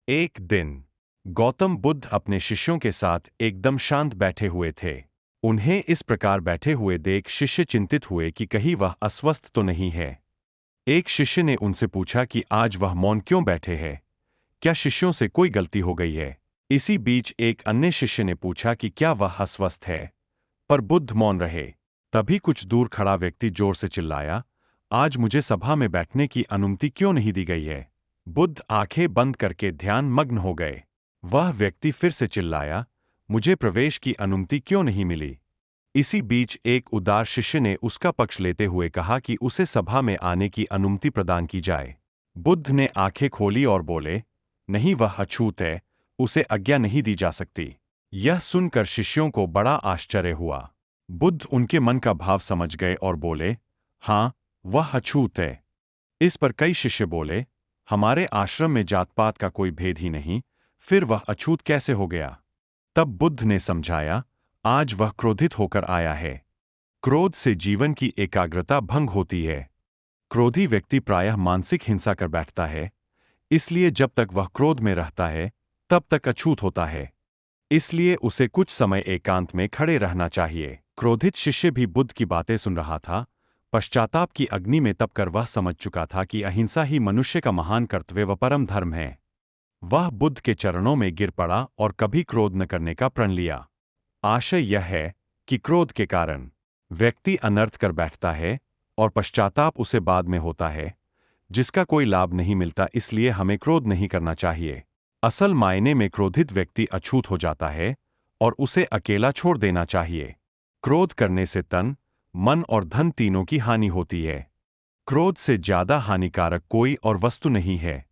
एक दिन गौतम बुद्ध अपने शिष्यों के साथ एकदम शांत बैठे हुए थे। उन्हें इस प्रकार बैठे हुए देख शिष्य चिंतित हुए कि कहीं वह अस्वस्थ तो नहीं है। एक शिष्य ने उनसे पूछा कि आज वह मौन क्यों बैठे हैं? क्या शिष्यों से कोई गलती हो गई है? इसी बीच एक अन्य शिष्य ने पूछा कि क्या वह अस्वस्थ है? पर बुद्ध मौन रहे। तभी कुछ दूर खड़ा व्यक्ति जोर से चिल्लाया, आज मुझे सभा में बैठने की अनुमति क्यों नहीं दी गई है? बुद्ध आंखें बंद करके ध्यान मग्न हो गए। वह व्यक्ति फिर से चिल्लाया, मुझे प्रवेश की अनुमति क्यों नहीं मिली? इसी बीच एक उदार शिष्य ने उसका पक्ष लेते हुए कहा कि उसे सभा में आने की अनुमति प्रदान की जाए। बुद्ध ने आंखें खोली और बोले, नहीं, वह अछूत है, उसे आज्ञा नहीं दी जा सकती। यह सुनकर शिष्यों को बड़ा आश्चर्य हुआ। बुद्ध उनके मन का भाव समझ गए और बोले, हाँ, वह अछूत है। इस पर कई शिष्य बोले, हमारे आश्रम में जात पात का कोई भेद ही नहीं, फिर वह अछूत कैसे हो गया? तब बुद्ध ने समझाया, आज वह क्रोधित होकर आया है। क्रोध से जीवन की एकाग्रता भंग होती है। क्रोधी व्यक्ति प्रायः मानसिक हिंसा कर बैठता है, इसलिए जब तक वह क्रोध में रहता है तब तक अछूत होता है। इसलिए उसे कुछ समय एकांत में खड़े रहना चाहिए। क्रोधित शिष्य भी बुद्ध की बातें सुन रहा था। पश्चाताप की अग्नि में तपकर वह समझ चुका था कि अहिंसा ही मनुष्य का महान कर्तव्य व परम धर्म है। वह बुद्ध के चरणों में गिर पड़ा और कभी क्रोध न करने का प्रण लिया। आशय यह है कि क्रोध के कारण व्यक्ति अनर्थ कर बैठता है और पश्चाताप उसे बाद में होता है, जिसका कोई लाभ नहीं मिलता। इसलिए हमें क्रोध नहीं करना चाहिए। असल मायने में क्रोधित व्यक्ति अछूत हो जाता है और उसे अकेला छोड़ देना चाहिए। क्रोध करने से तन, मन और धन तीनों की हानि होती है। क्रोध से ज्यादा हानिकारक कोई और वस्तु नहीं है।